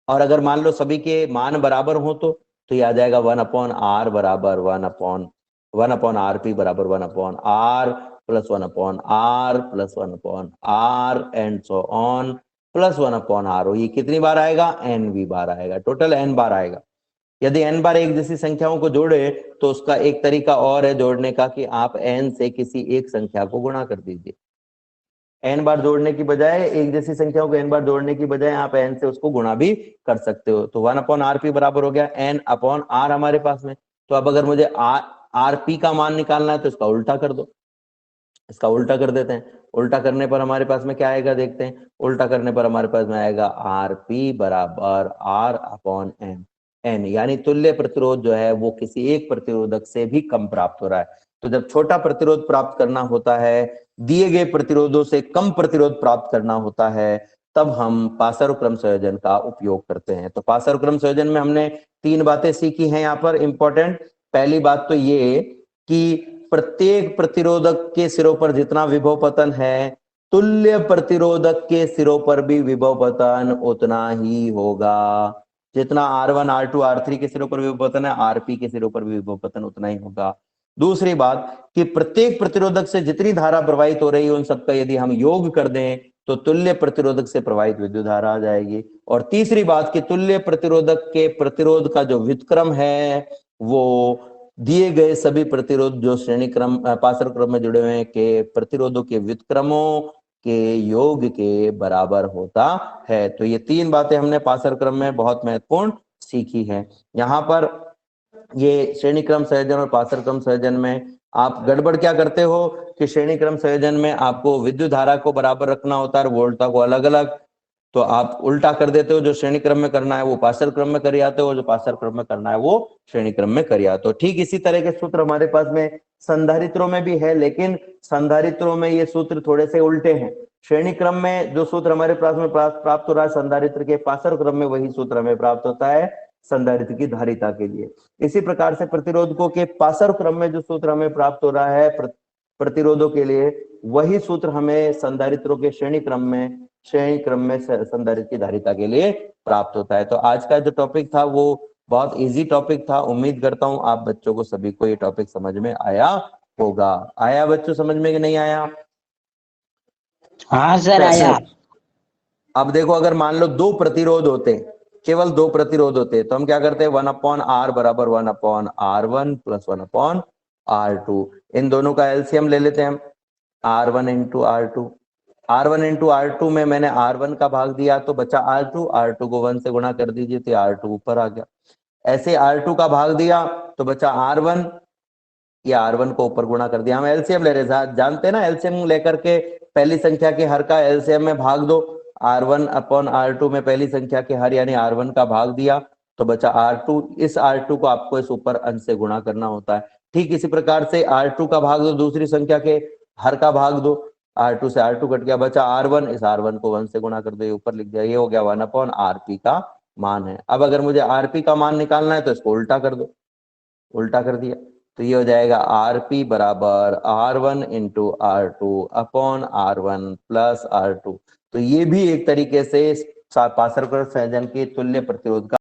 A: और अगर मान लो सभी के मान बराबर हो तो ये आ जाएगा 1/R बराबर 1/RP बराबर 1/R plus 1/R plus 1/R and so on plus 1/R। ये कितनी बार आएगा, NV बार आएगा, टोटल N बार आएगा। यदि N बार एक जैसी संख्याओं को जोड़े तो उसका एक तरीका और है जोड़ने का कि आप N से किसी एक संख्या को गुणा कर दीजिए। n बार जोड़ने की बजाय, एक जैसी संख्याओं को n बार जोड़ने की बजाय आप n से उसको गुणा भी कर सकते हो। तो 1/rp बराबर हो गया n/r हमारे पास में। तो अब अगर मुझे rp का मान निकालना है तो इसका उल्टा कर दो, इसका उल्टा कर देते हैं। उल्टा करने पर हमारे पास में क्या आएगा देखते हैं। उल्टा करने पर हमारे पास में आएगा rp बराबर r/n, n यानी तुल्य प्रतिरोध जो है वो किसी एक प्रतिरोधक से भी कम प्राप्त हो रहा है। तो जब छोटा प्रतिरोध प्राप्त करना होता है, दिए गए प्रतिरोधों से कम प्रतिरोध प्राप्त करना होता है, तब हम पासरक्रम संयोजन का उपयोग करते हैं। तो पासरक्रम संयोजन में हमने 3 बातें सीखी हैं यहाँ पर इंपॉर्टेंट। पहली बात तो ये कि प्रत्येक प्रतिरोधक के सिरों पर जितना विभव पतन है, तुल्य प्रतिरोधक के सिरों पर भी विभव पतन उतना ही होगा। जितना R1, R2, R3 के सिरों पर विभव पतन है, RP के सिरों पर भी विभव पतन उतना ही होगा। दूसरी बात कि प्रत्येक प्रतिरोधक से जितनी धारा प्रवाहित हो रही है उन सबका यदि हम योग कर दें तो तुल्य प्रतिरोधक से प्रवाहित विद्युत धारा आ जाएगी। और तीसरी बात कि तुल्य प्रतिरोधक के प्रतिरोध का जो व्युत्क्रम है वो दिए गए सभी प्रतिरोध जो श्रेणी क्रम पासर क्रम में जुड़े हुए हैं के प्रतिरोधों के व्युत्क्रमों के योग के बराबर होता है। तो ये 3 बातें हमने पासर क्रम में बहुत महत्वपूर्ण सीखी है। यहाँ पर ये श्रेणी क्रम संयोजन और पासर क्रम संयोजन में आप गड़बड़ क्या करते हो कि श्रेणी क्रम संयोजन में आपको विद्युत धारा को बराबर रखना होता है और वोल्टता को अलग अलग, तो आप उल्टा कर देते हो। जो श्रेणी क्रम में करना है वो पासर क्रम में कर आते हो, जो पासर क्रम में करना है वो श्रेणी क्रम में कर आते हो। ठीक इसी तरह के सूत्र हमारे पास में संधारित्रों में भी है, लेकिन संधारित्रों में ये सूत्र थोड़े से उल्टे हैं। श्रेणी क्रम में जो सूत्र हमारे पास में प्राप्त हो रहा है संधारित्र के, पासर क्रम में वही सूत्र हमें प्राप्त होता है संधारित्र की धारिता के लिए। इसी प्रकार से प्रतिरोधकों के पासर क्रम में जो सूत्र हमें प्राप्त हो रहा है प्रतिरोधों के लिए, वही सूत्र हमें संधारित्रों के श्रेणी क्रम में संधारित्र की धारिता के लिए प्राप्त होता है। तो आज का जो टॉपिक था वो बहुत इजी टॉपिक था। उम्मीद करता हूं आप बच्चों को सभी को ये टॉपिक समझ में आया होगा। आया बच्चों समझ में कि नहीं आया?
C: हाँ सर आया।
A: अब देखो, अगर मान लो 2 प्रतिरोध होते, केवल 2 प्रतिरोध होते, तो हम क्या करते हैं 1/r बराबर 1/r1 प्लस 1/r2। इन दोनों का एलसीएम ले लेते हैं हम, R1 into R2। R1 into R2 में मैंने R1 का भाग दिया तो बचा R2, R2 को 1 से गुणा कर दीजिए तो R2 ऊपर आ गया। ऐसे R2 का भाग दिया तो बचा R1, या R1 को ऊपर गुणा कर दिया। हम एलसीएम ले रहे हैं, जानते हैं ना, एलसीएम लेकर के पहली संख्या के हर का एलसीएम में भाग दो। R1/R2 में पहली संख्या के हर यानी R1 का भाग दिया तो बचा R2। इस R2 को आपको इस ऊपर अंश से गुणा करना होता है। ठीक इसी प्रकार से R2 का भाग दो, दूसरी संख्या के हर का भाग दो, R2 से R2 कट गया, बचा R1, इस R1 को 1 से गुणा कर दो, ये ऊपर लिख दिया। ये हो गया 1/RP का मान है। अब अगर मुझे RP का मान निकालना है तो इसको उल्टा कर दो, उल्टा कर दिया तो ये हो जाएगा RP बराबर R1 into R2/R1 plus R2। तो ये भी एक तरीके से पासर संयोजन के तुल्य प्रतिरोध का